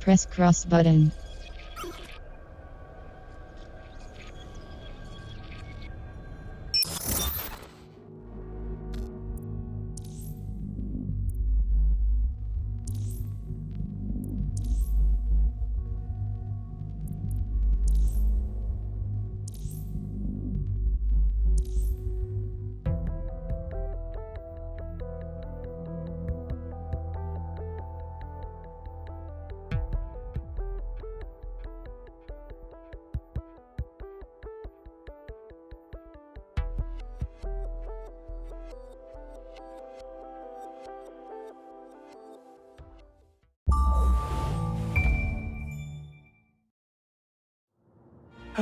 Press cross button.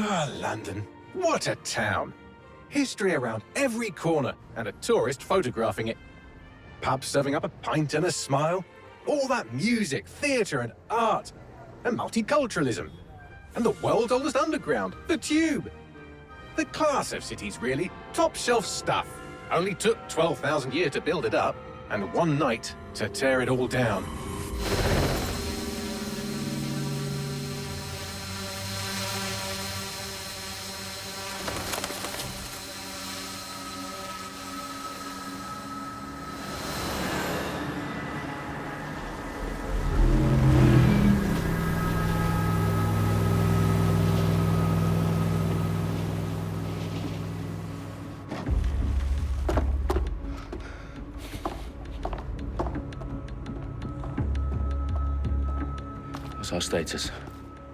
Ah, London. What a town. History around every corner and a tourist photographing it. Pubs serving up a pint and a smile. All that music, theatre and art. And multiculturalism. And the world's oldest underground, the Tube. The class of cities, really. Top shelf stuff. Only took 12,000 years to build it up, and one night to tear it all down. What's our status?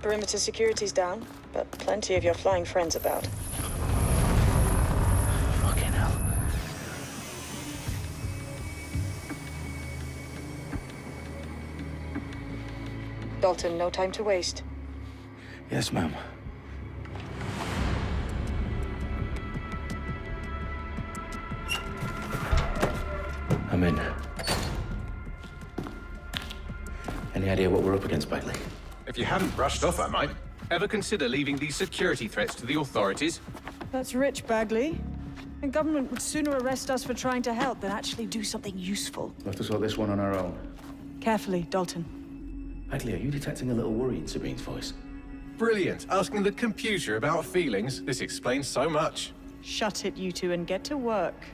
Perimeter security's down, but plenty of your flying friends about. Fucking hell. Dalton, no time to waste. Yes, ma'am. I'm in. Any idea what we're up against, Bagley? If you hadn't brushed off, I might. Ever consider leaving these security threats to the authorities? That's rich, Bagley. The government would sooner arrest us for trying to help than actually do something useful. We'll have to sort this one on our own. Carefully, Dalton. Bagley, are you detecting a little worry in Sabine's voice? Brilliant. Asking the computer about feelings. This explains so much. Shut it, you two, and get to work.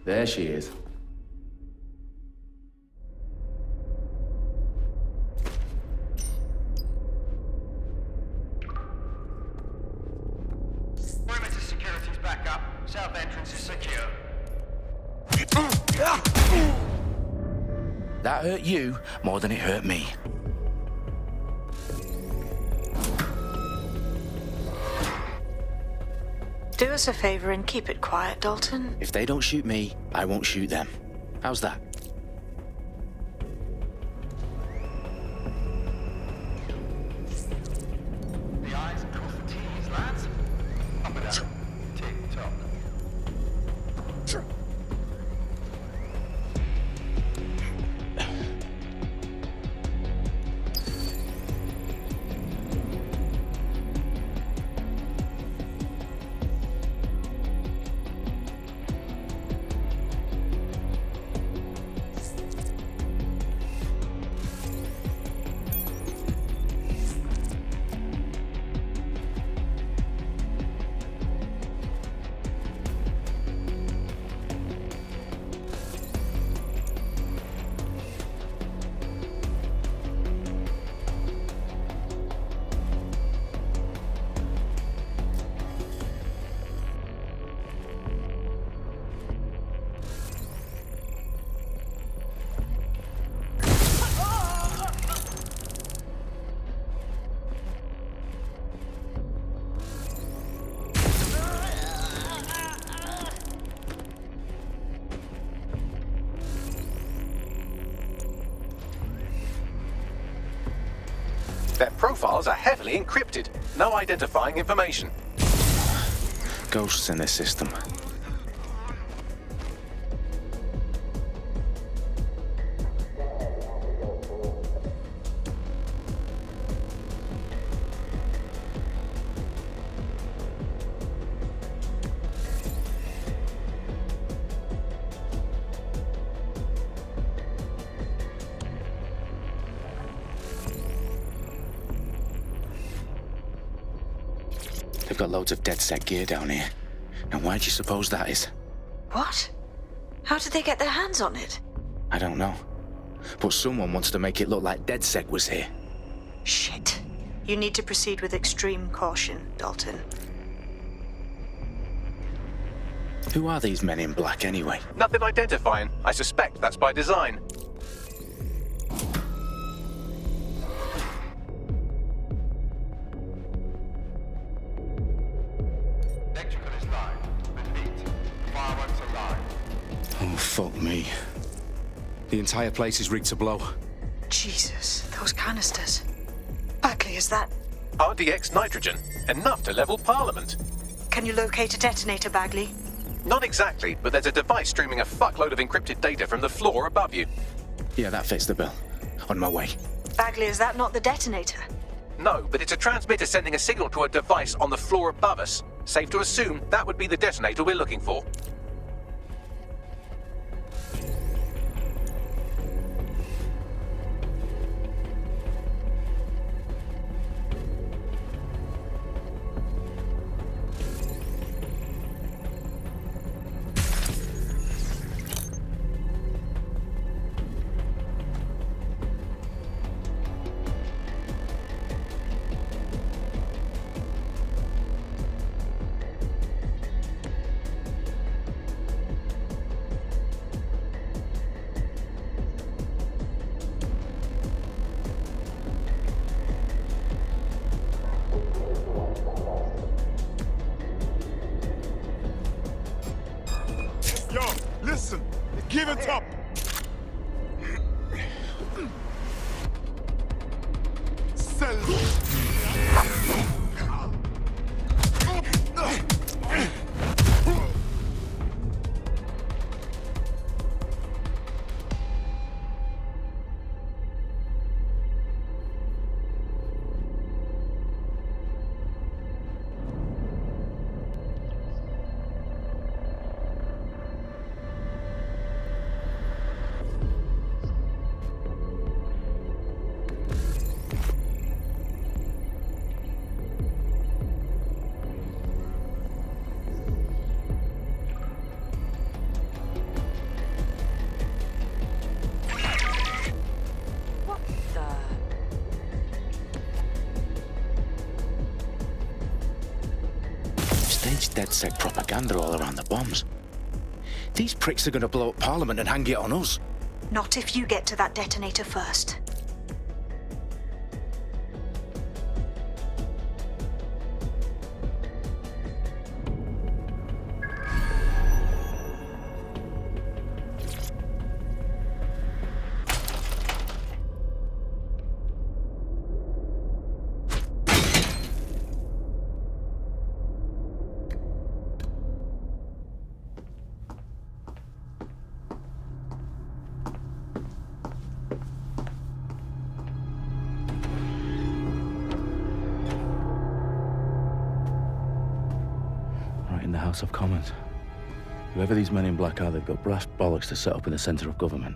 There she is. Perimeter security's back up. South entrance is secure. That hurt you more than it hurt me. Do us a favor and keep it quiet, Dalton. If they don't shoot me, I won't shoot them. How's that? The I's cross the T's, lads. Up and down. Tick tock. Their profiles are heavily encrypted. No identifying information. Ghosts in this system. They've got loads of DedSec gear down here. Now, why do you suppose that is? What? How did they get their hands on it? I don't know. But someone wants to make it look like DedSec was here. Shit. You need to proceed with extreme caution, Dalton. Who are these men in black, anyway? Nothing identifying. I suspect that's by design. Electrical is live. Repeat. Fireworks are live. Oh, fuck me. The entire place is rigged to blow. Jesus, those canisters. Bagley, is that... RDX nitrogen. Enough to level Parliament. Can you locate a detonator, Bagley? Not exactly, but there's a device streaming a fuckload of encrypted data from the floor above you. Yeah, that fits the bill. On my way. Bagley, is that not the detonator? No, but it's a transmitter sending a signal to a device on the floor above us. Safe to assume that would be the detonator we're looking for. Yo, listen, give it up. Sell. What the... Staged DedSec propaganda all around the bombs. These pricks are gonna blow up Parliament and hang it on us. Not if you get to that detonator first. Right in the House of Commons. Whoever these men in black are, they've got brass bollocks to set up in the centre of government.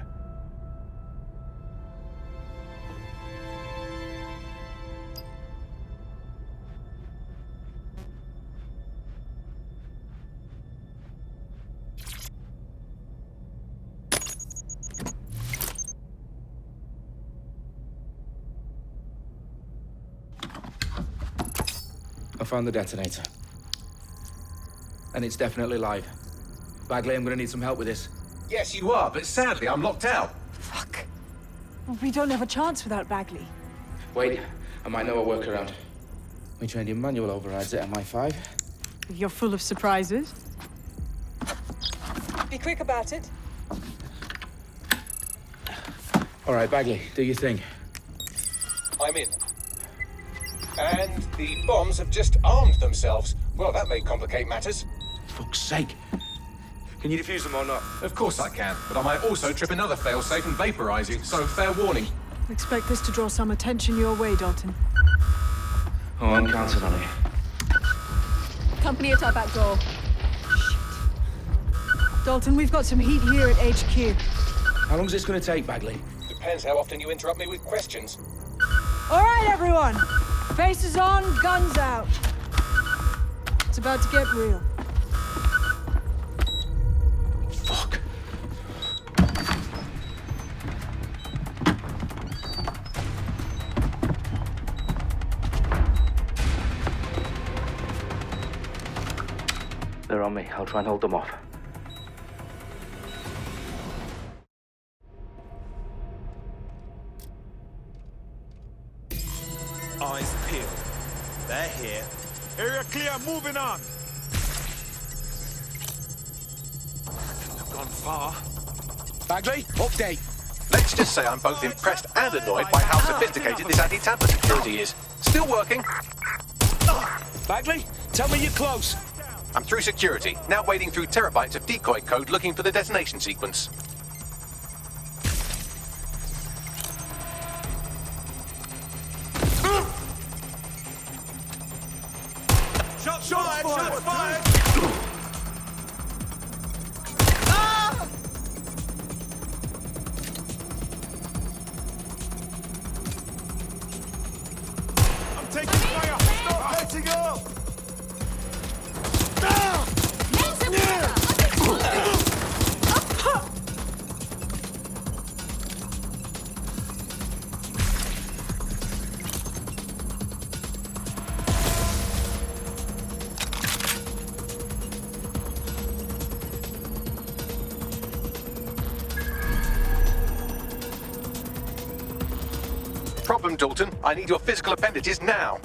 I found the detonator. And it's definitely live. Bagley, I'm gonna need some help with this. Yes, you are, but sadly I'm locked out. Fuck. We don't have a chance without Bagley. Wait, I might know a workaround. We trained in manual overrides at MI5. You're full of surprises. Be quick about it. All right, Bagley, do your thing. I'm in. And the bombs have just armed themselves. Well, that may complicate matters. Fuck's sake. Can you defuse them or not? Of course I can, but I might also trip another failsafe and vaporize you, so fair warning. Expect this to draw some attention your way, Dalton. Oh, I'm counting on it. Company at our back door. Shit. Dalton, we've got some heat here at HQ. How long is this gonna take, Bagley? Depends how often you interrupt me with questions. All right, everyone. Faces on, guns out. It's about to get real. Fuck. They're on me. I'll try and hold them off. Eyes peeled. They're here. Area clear, moving on. They've gone far. Bagley, update. Let's just say I'm both impressed and annoyed by how sophisticated this anti-tamper security is. Still working. Bagley, tell me you're close. I'm through security, now wading through terabytes of decoy code looking for the detonation sequence. Shots fired! I'm taking fire! Stop letting up! Problem, Dalton. I need your physical appendages now.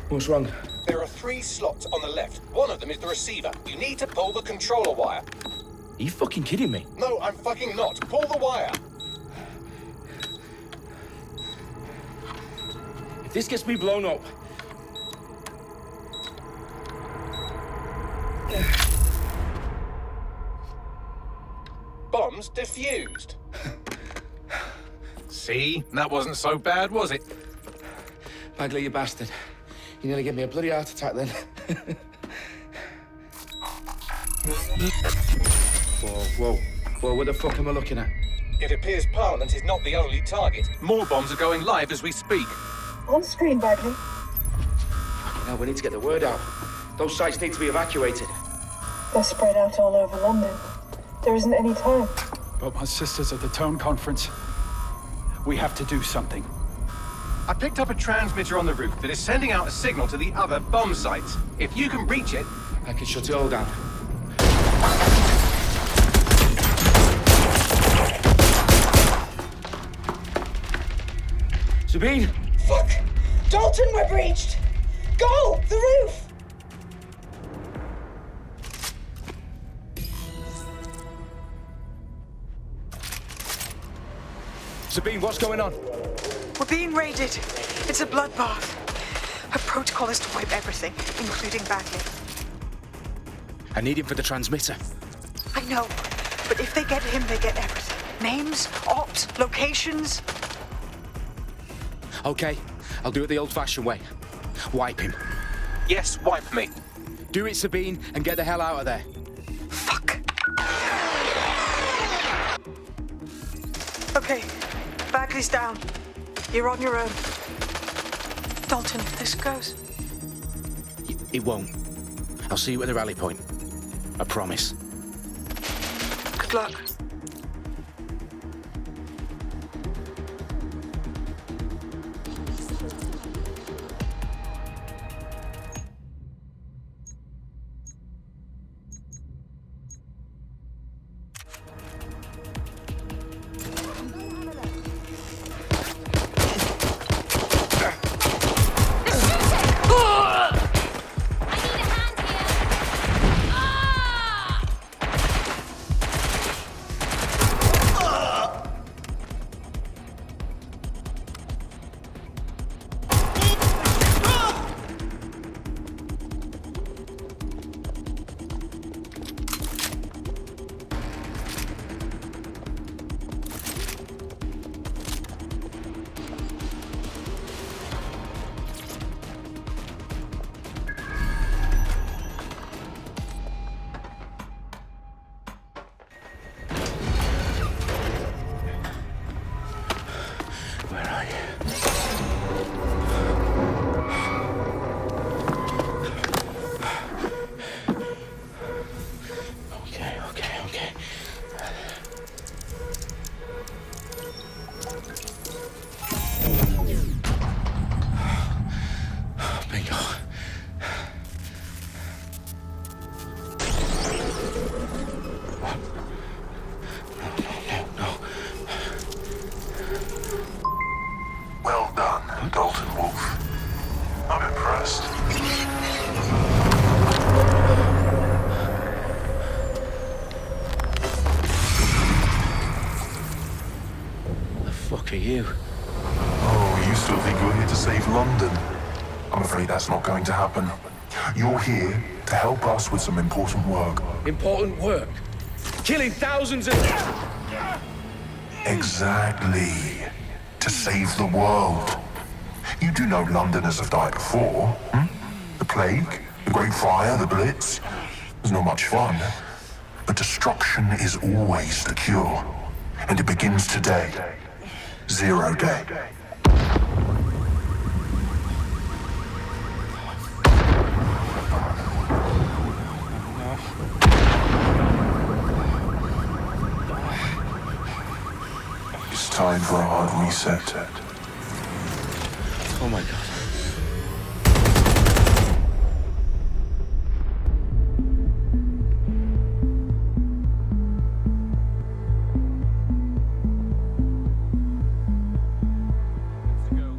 What's wrong? There are 3 slots on the left. One of them is the receiver. You need to pull the controller wire. Are you fucking kidding me? No, I'm fucking not. Pull the wire. If this gets me blown up... Bombs defused. See? That wasn't so bad, was it? Bagley, you bastard. You nearly gave me a bloody heart attack then. Whoa. What the fuck am I looking at? It appears Parliament is not the only target. More bombs are going live as we speak. On screen, Bagley. Now we need to get the word out. Those sites need to be evacuated. They're spread out all over London. There isn't any time. But my sister's at the town conference. We have to do something. I picked up a transmitter on the roof that is sending out a signal to the other bomb sites. If you can reach it... I can shut it all down. Sabine! Fuck! Dalton, we're breached! Go! The roof! Sabine, what's going on? We're being raided. It's a bloodbath. Our protocol is to wipe everything, including Bagley. I need him for the transmitter. I know, but if they get him, they get everything. Names, ops, locations. Okay, I'll do it the old-fashioned way. Wipe him. Yes, wipe me. Do it, Sabine, and get the hell out of there. Fuck. Okay, Bagley's down. You're on your own. Dalton, if this goes. It won't. I'll see you at the rally point. I promise. Good luck. I'm impressed. The fuck are you? Oh, you still think you're here to save London? I'm afraid that's not going to happen. You're here to help us with some important work. Important work? Killing thousands of... Exactly. To save the world. You do know Londoners have died before, hmm? The plague, the Great Fire, the Blitz. It's not much fun. But destruction is always the cure. And it begins today. 0 day. It's time for a hard reset. Oh my god.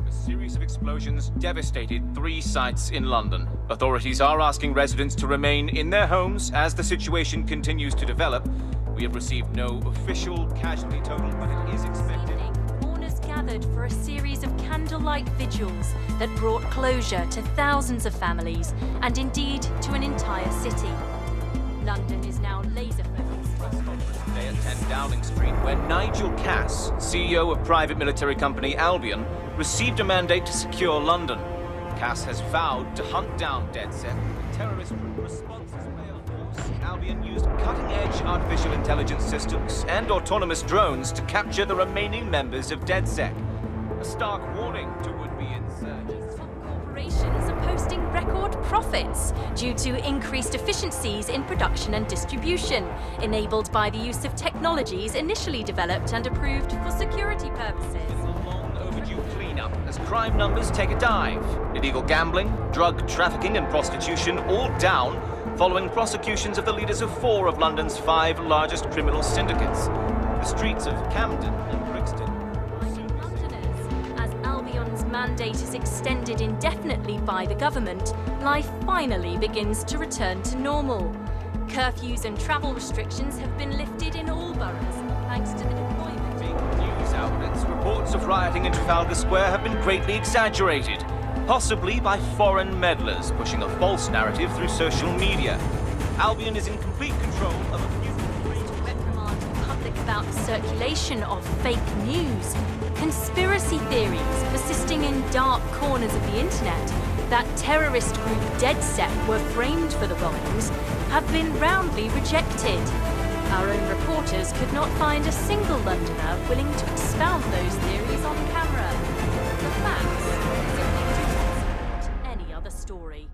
A series of explosions devastated 3 sites in London. Authorities are asking residents to remain in their homes as the situation continues to develop. We have received no official casualty total, but it is expected. Mourners gathered for a series of candlelight vigils that brought closure to thousands of families and indeed to an entire city. London is now laser focused. Today at 10 Downing Street, where Nigel Cass, CEO of private military company Albion, received a mandate to secure London. Cass has vowed to hunt down DedSec. Terrorist responses failed. Albion used cutting-edge artificial intelligence systems and autonomous drones to capture the remaining members of DedSec. A stark warning to would-be insurgents. Corporations are posting record profits due to increased efficiencies in production and distribution, enabled by the use of technologies initially developed and approved for security purposes. Cleanup as crime numbers take a dive. Illegal gambling, drug trafficking and prostitution all down following prosecutions of the leaders of 4 of London's 5 largest criminal syndicates. The streets of Camden and Brixton. Londoners, as Albion's mandate is extended indefinitely by the government, life finally begins to return to normal. Curfews and travel restrictions have been lifted in all boroughs, thanks to the deployment. News outlets, reports of rioting in Trafalgar Square have been greatly exaggerated, possibly by foreign meddlers pushing a false narrative through social media. Albion is in complete control of a few reprimand the public about the circulation of fake news, conspiracy theories persisting in dark corners of the internet that terrorist group DedSec were framed for the bombings have been roundly rejected. Our own reporters could not find a single Londoner willing to expound those theories on camera. The facts simply do not support any other story.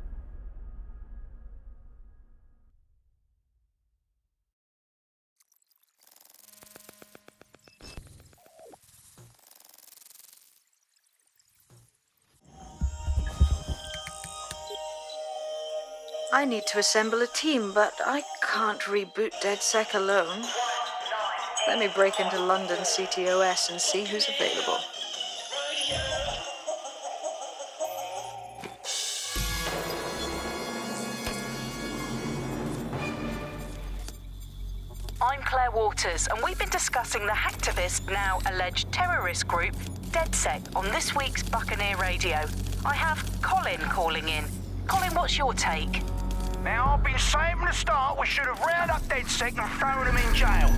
I need to assemble a team, but I can't reboot DedSec alone. Let me break into London CTOS and see who's available. I'm Claire Waters, and we've been discussing the hacktivist, now alleged terrorist group, DedSec, on this week's Buccaneer Radio. I have Colin calling in. Colin, what's your take? Now, I've been saying from the start we should have rounded up DedSec and thrown them in jail.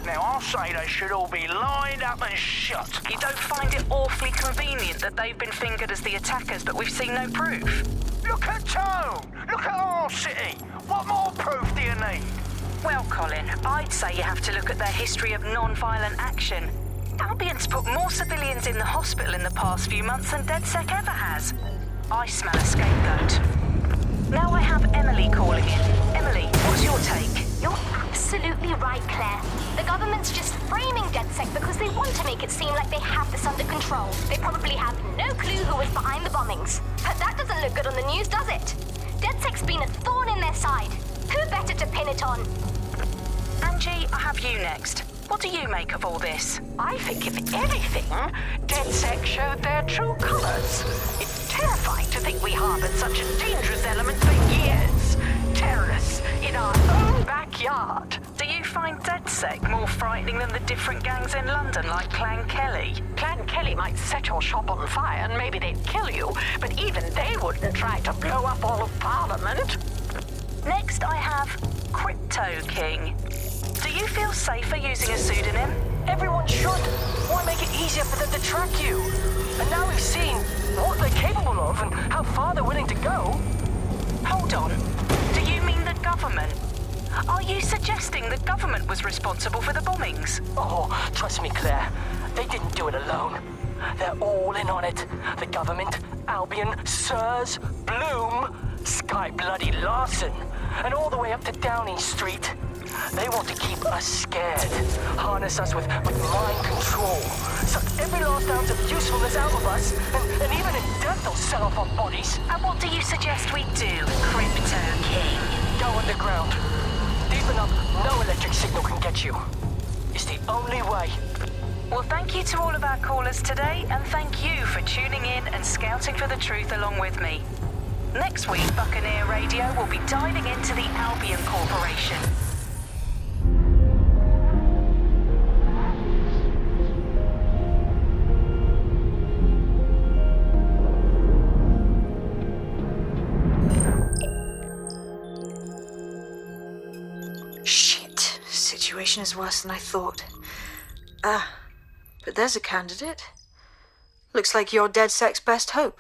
Now, I'll say they should all be lined up and shot. You don't find it awfully convenient that they've been fingered as the attackers, but we've seen no proof? Look at Tone! Look at our city! What more proof do you need? Well, Colin, I'd say you have to look at their history of non-violent action. Albion's put more civilians in the hospital in the past few months than DedSec ever has. I smell a scapegoat. Now I have Emily calling in. Emily, what's your take? You're absolutely right, Claire. The government's just framing DedSec because they want to make it seem like they have this under control. They probably have no clue who was behind the bombings. But that doesn't look good on the news, does it? DedSec's been a thorn in their side. Who better to pin it on? Angie, I have you next. What do you make of all this? I think, if anything, DedSec showed their true colors. It's harbored such a dangerous element for years. Terrorists in our own backyard. Do you find DedSec more frightening than the different gangs in London, like Clan Kelly? Clan Kelly might set your shop on fire and maybe they'd kill you, but even they wouldn't try to blow up all of Parliament. Next, I have Crypto King. Do you feel safer using a pseudonym? Everyone should. Why make it easier for them to track you? And now we've seen what they're capable of and how far they're willing to go. Hold on. Do you mean the government? Are you suggesting the government was responsible for the bombings? Oh, trust me, Claire. They didn't do it alone. They're all in on it. The government, Albion, Sirs, Bloom, Sky Bloody Larson, and all the way up to Downing Street. They want to keep us scared, harness us with mind control, suck every last ounce of usefulness out of us, and even in death they'll sell off our bodies. And what do you suggest we do, Crypto King? Go underground. Deep enough, no electric signal can get you. It's the only way. Well, thank you to all of our callers today, and thank you for tuning in and scouting for the truth along with me. Next week, Buccaneer Radio will be diving into the Albion Corporation. Shit. Situation is worse than I thought. But there's a candidate. Looks like you're DedSec's best hope.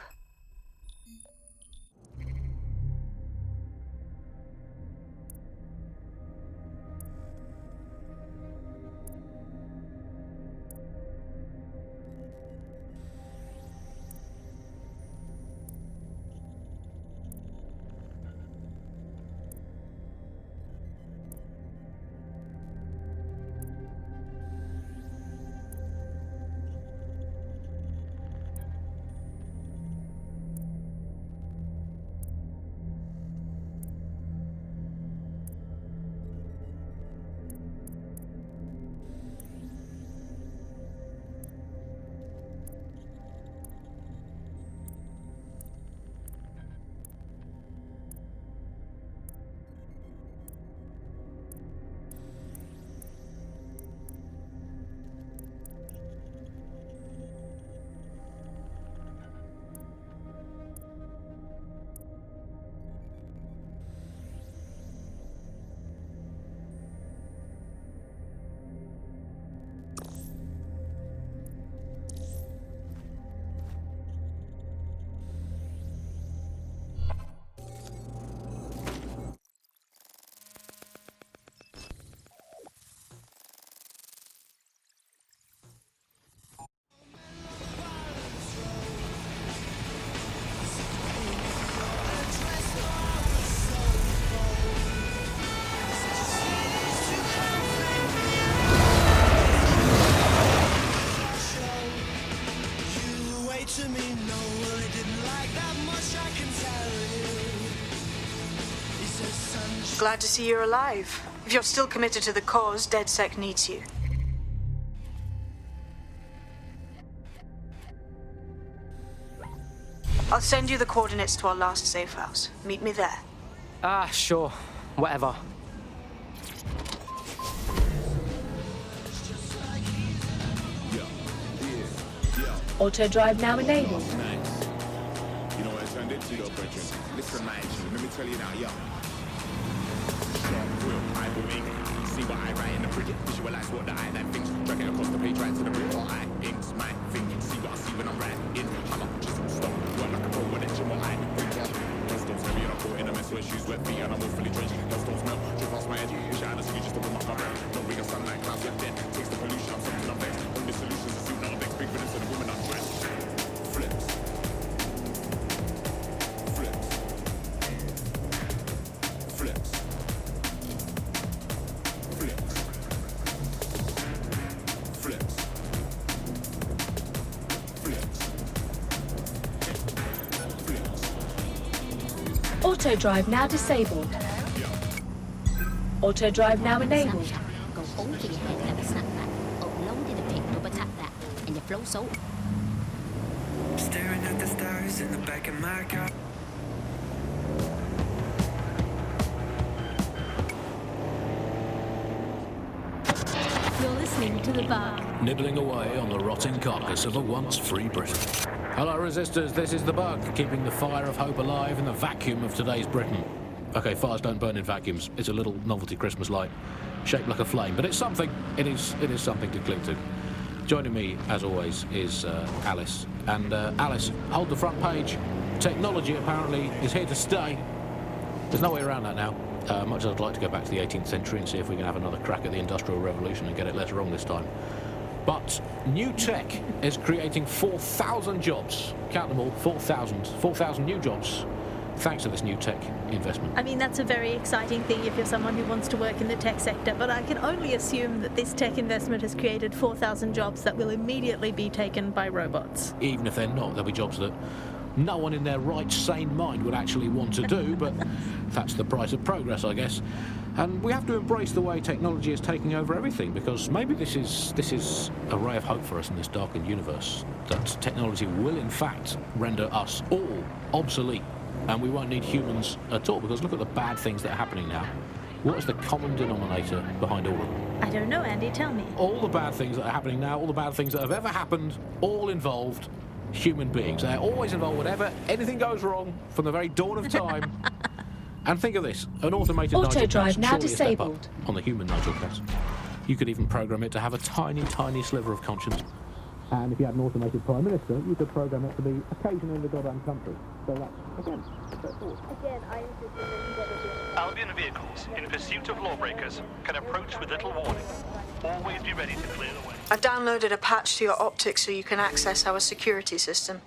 Glad to see you're alive. If you're still committed to the cause, DedSec needs you. I'll send you the coordinates to our last safe house. Meet me there. Sure. Whatever. Auto drive now enabled. You know what I turned it to, though, brethren? Listen, man, let me tell you now, yo. I will make see what I write in the bridge. Visualize what the eye that thinks. Drag it across the page right to the bridge. Or I inks my thinking. See what I see when I'm writing. I'm up, just stop. Work like a pro with it. What I think. Customs heavy and I'm caught in a mess. Where shoes wet feet and I'm all fully drenched. Customs smell. Drip past my edge. Shine the just to warm up my breath. No ring of sunlight. Clouds get dead. Takes the pollution. I'm something I'm vexed. Only solutions are soon not vexed. Big villains to the woman I'm dressed. Flips. Flips. Flips. Auto drive now disabled. Auto drive now enabled. Go over your head like a snapback. Uploaded a pic, double tap that, and your flow so. Staring at the stars in the back of my car. listening to The Bug. Nibbling away on the rotting carcass of a once free Britain. Hello, resistors, this is The Bug, keeping the fire of hope alive in the vacuum of today's Britain. Okay, fires don't burn in vacuums. It's a little novelty Christmas light, shaped like a flame, but it's something. It is something to cling to. Joining me, as always, is Alice. And Alice, hold the front page. Technology, apparently, is here to stay. There's no way around that now. Much as I'd like to go back to the 18th century and see if we can have another crack at the Industrial Revolution and get it less wrong this time. But new tech is creating 4,000 jobs. Count them all, 4,000 new jobs, thanks to this new tech investment. I mean, that's a very exciting thing if you're someone who wants to work in the tech sector, but I can only assume that this tech investment has created 4,000 jobs that will immediately be taken by robots. Even if they're not, there'll be jobs that no one in their right, sane mind would actually want to do, but that's the price of progress, I guess. And we have to embrace the way technology is taking over everything, because maybe this is a ray of hope for us in this darkened universe, that technology will in fact render us all obsolete, and we won't need humans at all, because look at the bad things that are happening now. What is the common denominator behind all of them? I don't know, Andy, tell me. All the bad things that are happening now, all the bad things that have ever happened, all involved human beings. They're always involved whenever anything goes wrong from the very dawn of time. And think of this, an automated Nigel Auto-drive Cass, now surely a step disabled. up on the human Nigel Cass. You could even program it to have a tiny, tiny sliver of conscience. And if you had an automated Prime Minister, you could program it to be occasionally in the goddamn country. So that's, again, I insist on Albion vehicles in pursuit of lawbreakers can approach with little warning. Always be ready to clear the way. I've downloaded a patch to your optics so you can access our security system.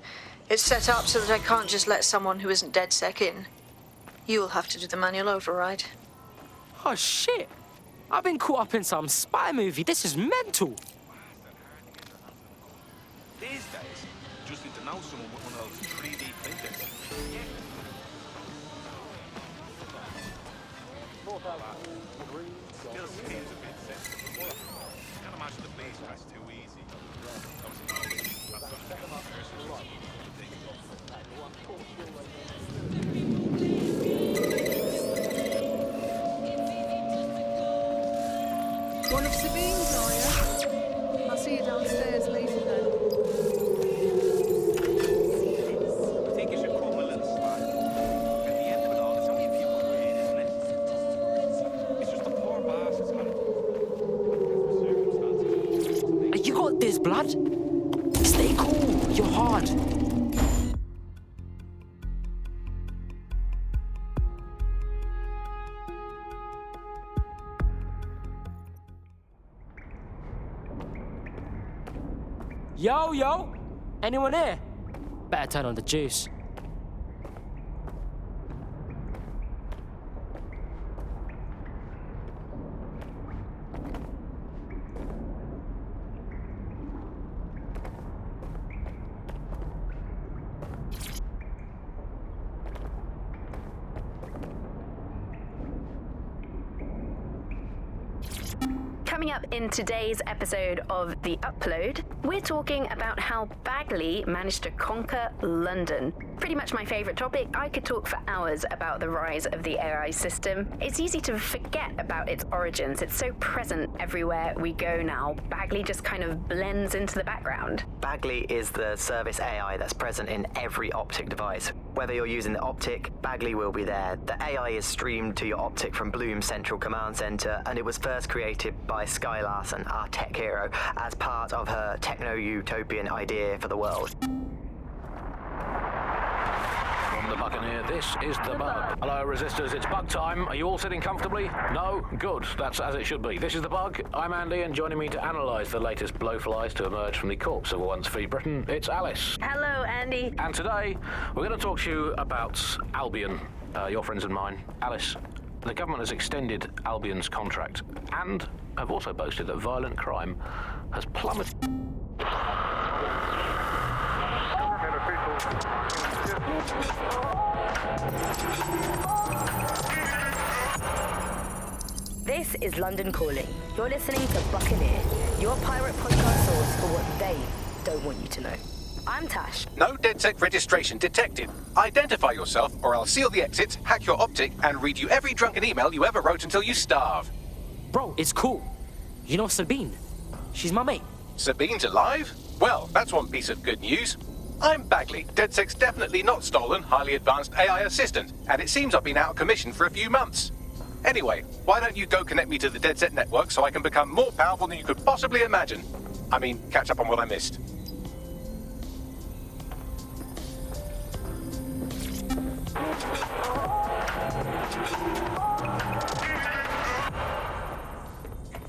It's set up so that I can't just let someone who isn't DedSec in. You'll have to do the manual override. Oh shit! I've been caught up in some spy movie. This is mental. These days, just need to know someone with one of those 3D printers. Still seems a bit sensitive. Can't imagine the base press too easy. One of Sabine's, are you? I'll see you downstairs later then. I think you should call him a little slack. At the end of it all, there's only a few quid, isn't it? It's just a poor bastard's got You got this, blood. Stay cool. You're hard. Yo, anyone here? Better turn on the juice. Coming up in today's episode of The Upload, we're talking about how Bagley managed to conquer London. Pretty much my favourite topic. I could talk for hours about the rise of the AI system. It's easy to forget about its origins. It's so present everywhere we go now. Bagley just kind of blends into the background. Bagley is the service AI that's present in every Optic device. Whether you're using the Optic, Bagley will be there. The AI is streamed to your Optic from Bloom's Central Command Center, and it was first created by Sky Larson, our tech hero, as part of her techno-utopian idea for the world. From the Buccaneer, this is The Bug. Hello, resistors, it's bug time. Are you all sitting comfortably? No? Good. That's as it should be. This is The Bug. I'm Andy, and joining me to analyse the latest blowflies to emerge from the corpse of a once free Britain, it's Alice. Hello, Andy. And today, we're going to talk to you about Albion, your friends and mine. Alice, the government has extended Albion's contract and have also boasted that violent crime has plummeted. This is London Calling. You're listening to Buccaneer, your pirate podcast source for what they don't want you to know. I'm Tash. No DedSec registration detected. Identify yourself or I'll seal the exits, hack your Optic, and read you every drunken email you ever wrote until you starve. Bro, it's cool. You know Sabine? She's my mate. Sabine's alive? Well, that's one piece of good news. I'm Bagley, DedSec's definitely not stolen, highly advanced AI assistant, and it seems I've been out of commission for a few months. Anyway, why don't you go connect me to the DedSec network so I can become more powerful than you could possibly imagine? I mean, catch up on what I missed.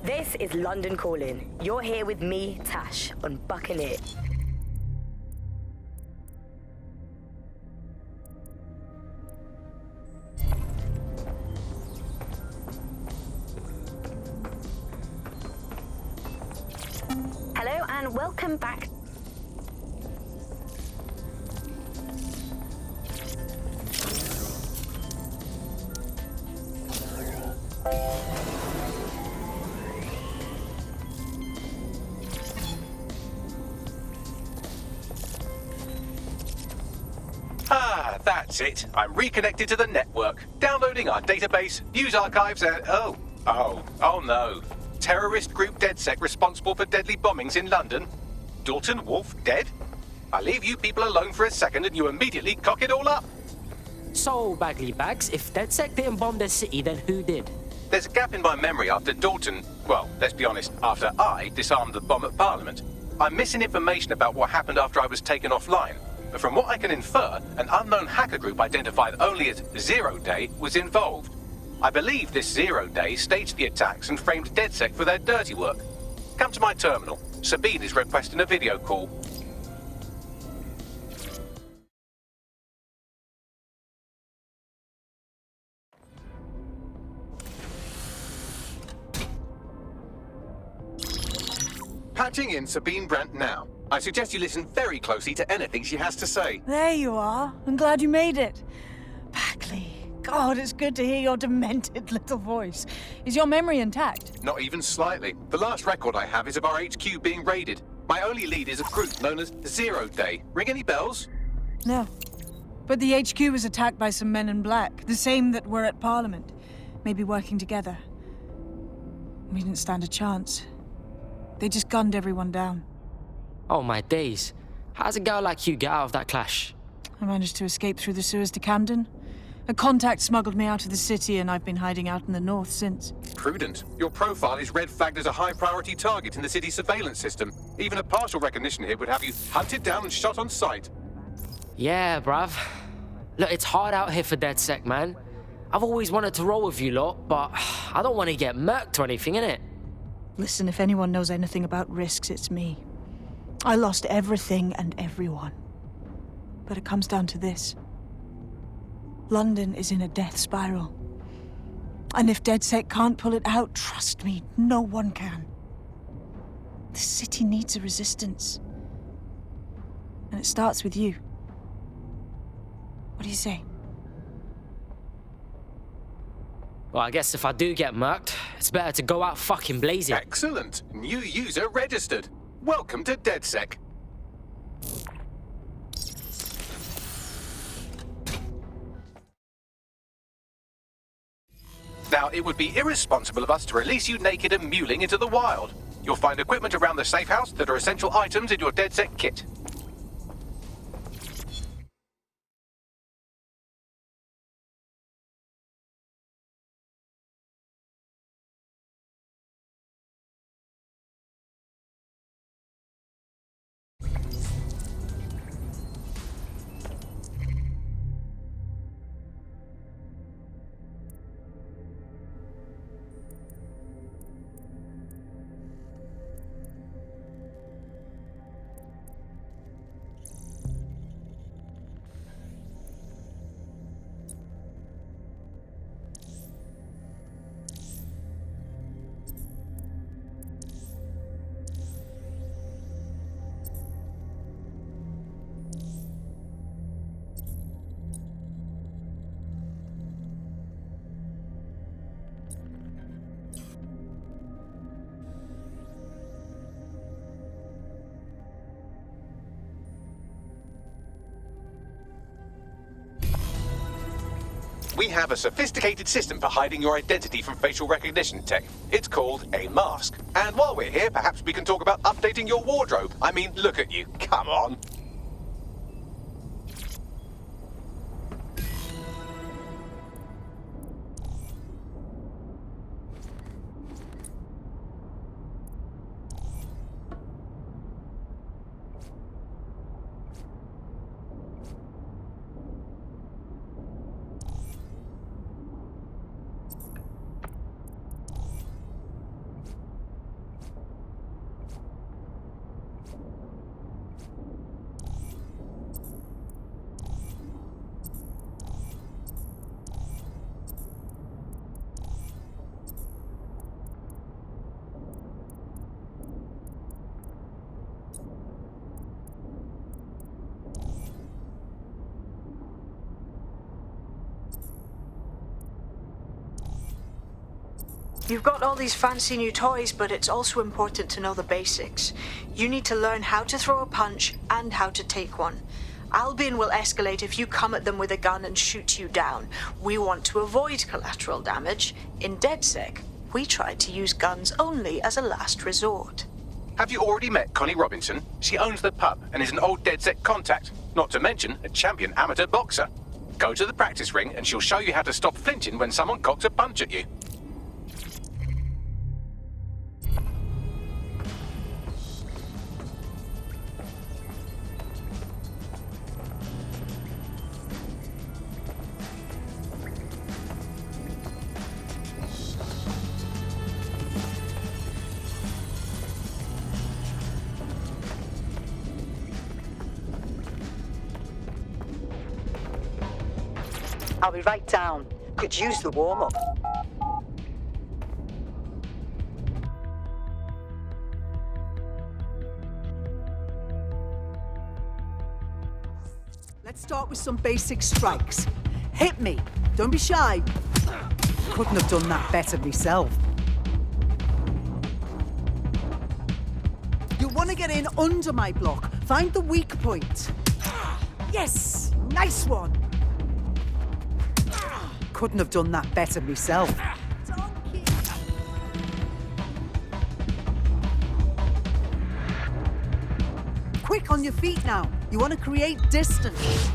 This is London Calling. You're here with me, Tash, on Buccaneer. Hello and welcome back. Ah, that's it. I'm reconnected to the network, downloading our database, news archives, and oh no. Terrorist group DedSec responsible for deadly bombings in London. Dalton Wolf dead? I leave you people alone for a second and you immediately cock it all up. So, Bagley Bags, if DedSec didn't bomb the city, then who did? There's a gap in my memory after Dalton, well, let's be honest, after I disarmed the bomb at Parliament. I'm missing information about what happened after I was taken offline. But from what I can infer, an unknown hacker group identified only as Zero Day was involved. I believe this Zero Day staged the attacks and framed DedSec for their dirty work. Come to my terminal. Sabine is requesting a video call. Patching in Sabine Brandt now. I suggest you listen very closely to anything she has to say. There you are. I'm glad you made it. Bagley. God, it's good to hear your demented little voice. Is your memory intact? Not even slightly. The last record I have is of our HQ being raided. My only lead is a group known as Zero Day. Ring any bells? No. But the HQ was attacked by some men in black, the same that were at Parliament. Maybe working together. We didn't stand a chance. They just gunned everyone down. Oh my days. How's a girl like you get out of that clash? I managed to escape through the sewers to Camden. A contact smuggled me out of the city, and I've been hiding out in the north since. Prudent. Your profile is red flagged as a high-priority target in the city's surveillance system. Even a partial recognition here would have you hunted down and shot on sight. Yeah, bruv. Look, it's hard out here for DedSec, man. I've always wanted to roll with you lot, but I don't want to get murked or anything, innit? Listen, if anyone knows anything about risks, it's me. I lost everything and everyone. But it comes down to this. London is in a death spiral. And if DedSec can't pull it out, trust me, no one can. The city needs a resistance. And it starts with you. What do you say? Well, I guess if I do get murked, it's better to go out fucking blazing. Excellent. New user registered. Welcome to DedSec. Now, it would be irresponsible of us to release you naked and mewling into the wild. You'll find equipment around the safe house that are essential items in your DedSec kit. We have a sophisticated system for hiding your identity from facial recognition tech. It's called a mask. And while we're here, perhaps we can talk about updating your wardrobe. I mean, look at you. Come on. You've got all these fancy new toys, but it's also important to know the basics. You need to learn how to throw a punch and how to take one. Albion will escalate if you come at them with a gun and shoot you down. We want to avoid collateral damage. In DedSec, we try to use guns only as a last resort. Have you already met Connie Robinson? She owns the pub and is an old DedSec contact, not to mention a champion amateur boxer. Go to the practice ring and she'll show you how to stop flinching when someone cocks a punch at you. I'll be right down. Could use the warm-up. Let's start with some basic strikes. Hit me. Don't be shy. Couldn't have done that better myself. You'll want to get in under my block. Find the weak point. Yes! Nice one! Couldn't have done that better myself. Quick on your feet now. You want to create distance.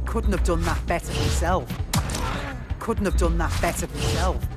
Couldn't have done that better myself. Couldn't have done that better myself.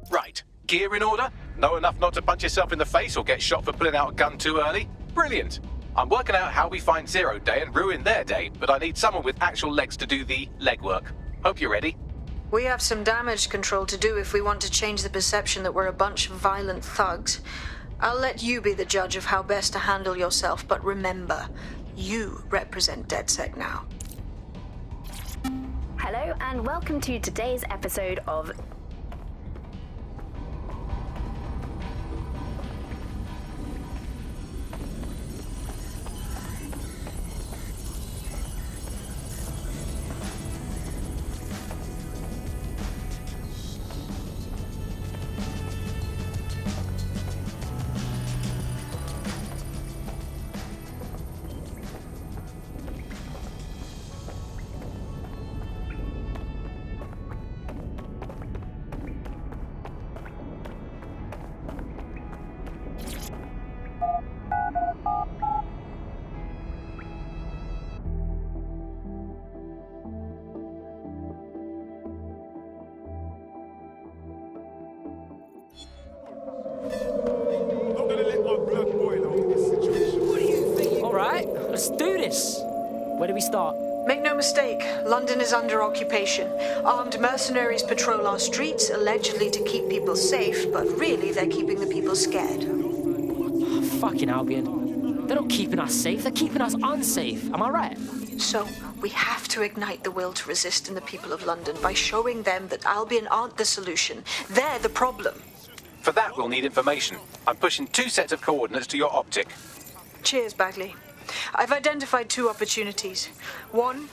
Right. Gear in order? Know enough not to punch yourself in the face or get shot for pulling out a gun too early? Brilliant. I'm working out how we find Zero Day and ruin their day, but I need someone with actual legs to do the legwork. Hope you're ready. We have some damage control to do if we want to change the perception that we're a bunch of violent thugs. I'll let you be the judge of how best to handle yourself, but remember, you represent DedSec now. Hello and welcome to today's episode of Let's do this. Where do we start? Make no mistake, London is under occupation. Armed mercenaries patrol our streets, allegedly to keep people safe, but really they're keeping the people scared. Fucking Albion. They're not keeping us safe, they're keeping us unsafe. Am I right? So, we have to ignite the will to resist in the people of London by showing them that Albion aren't the solution. They're the problem. For that, we'll need information. I'm pushing 2 sets of coordinates to your optic. Cheers, Bagley. I've identified 2 opportunities. 1,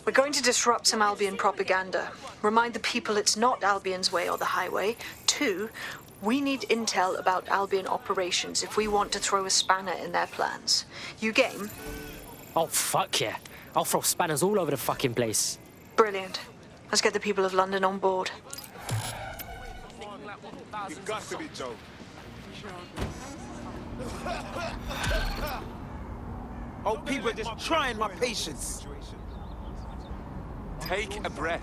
we're going to disrupt some Albion propaganda. Remind the people it's not Albion's way or the highway. 2, we need intel about Albion operations if we want to throw a spanner in their plans. You game? Oh, fuck yeah. I'll throw spanners all over the fucking place. Brilliant. Let's get the people of London on board. You've got to be joking. Oh, people are just trying my patience. Take a breath.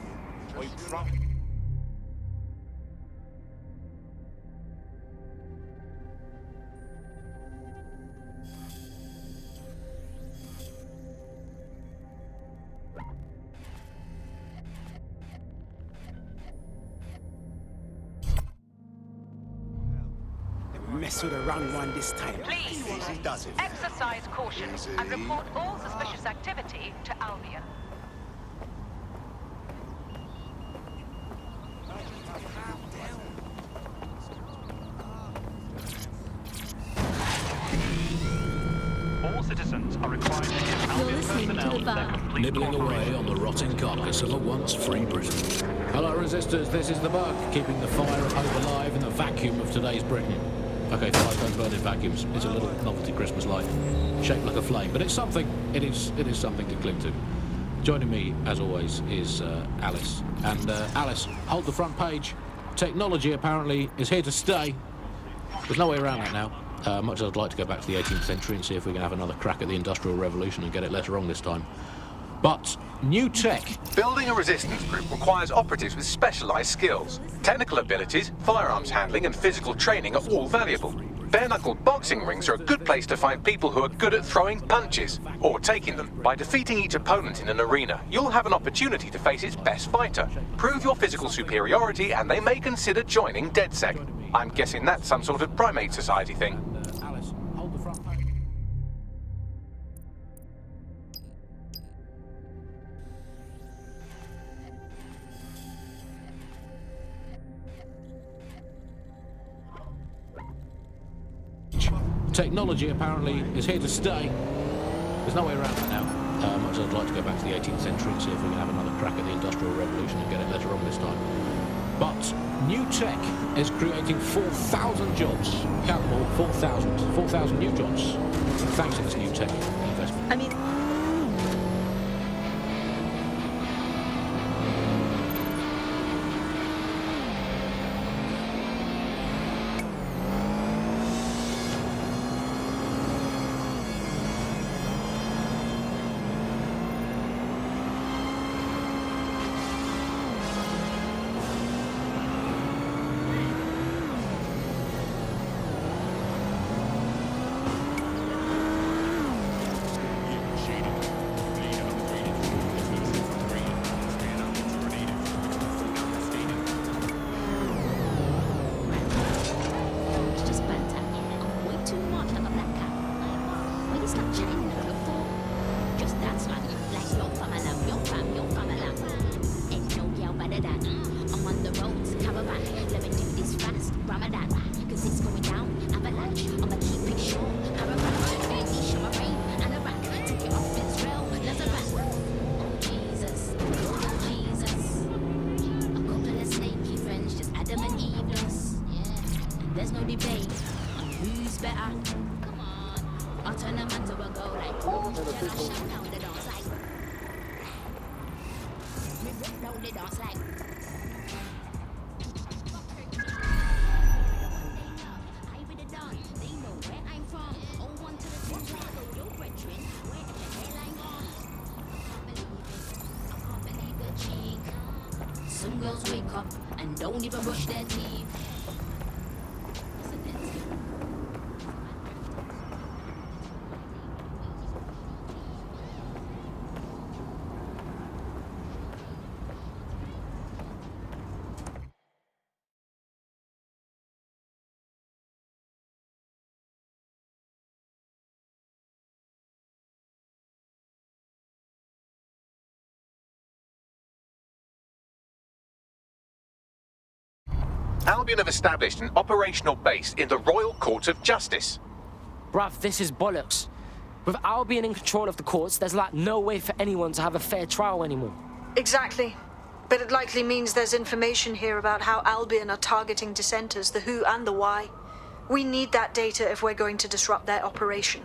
Mess with the wrong one this time. Please, exercise caution and report all suspicious activity to Albion. All citizens are required to give Albion personnel their complete Nibbling away on the rotting carcass of a once free Britain. Hello, resistors, this is the bug, keeping the fire of hope alive in the vacuum of today's Britain. Okay, fires don't burn in vacuums. It's a little novelty Christmas light, shaped like a flame, but it's something. It is something to cling to. Joining me, as always, is Alice. And Alice, hold the front page. Technology apparently is here to stay. There's no way around that now. Much as I'd like to go back to the 18th century and see if we can have another crack at the Industrial Revolution and get it less wrong this time. But new tech. Building a resistance group requires operatives with specialized skills. Technical abilities, firearms handling, and physical training are all valuable. Bare-knuckle boxing rings are a good place to find people who are good at throwing punches, or taking them. By defeating each opponent in an arena, you'll have an opportunity to face its best fighter. Prove your physical superiority, and they may consider joining DedSec. I'm guessing that's some sort of primate society thing. Alice, hold the front page. Technology apparently is here to stay. There's no way around that now. Much as I'd like to go back to the 18th century and see if we can have another crack at the Industrial Revolution and get it less wrong this time. But new tech is creating 4,000 jobs. Count them all, 4,000. 4,000 new jobs. Thanks to this new tech investment. I mean, Some girls wake up and don't even brush their teeth. Albion have established an operational base in the Royal Court of Justice. Bruv, this is bollocks. With Albion in control of the courts, there's like no way for anyone to have a fair trial anymore. Exactly. But it likely means there's information here about how Albion are targeting dissenters, the who and the why. We need that data if we're going to disrupt their operation.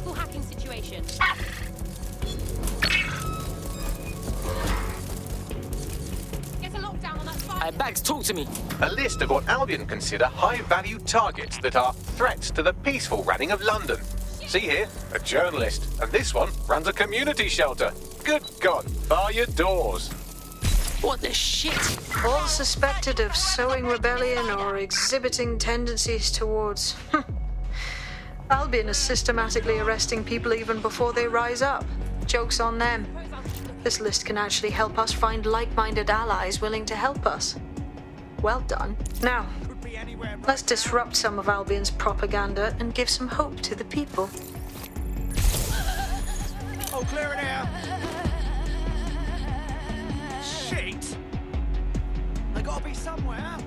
critical hacking situation. Get a lockdown on that spot. Hey, Bags, talk to me. A list of what Albion consider high-value targets that are threats to the peaceful running of London. See here, a journalist, and this one runs a community shelter. Good God, bar your doors. What the shit? All suspected of sowing rebellion or exhibiting tendencies towards... Albion is systematically arresting people even before they rise up. Joke's on them. This list can actually help us find like-minded allies willing to help us. Well done. Now, let's disrupt some of Albion's propaganda and give some hope to the people. Oh, clear it out. Shit! I gotta be somewhere.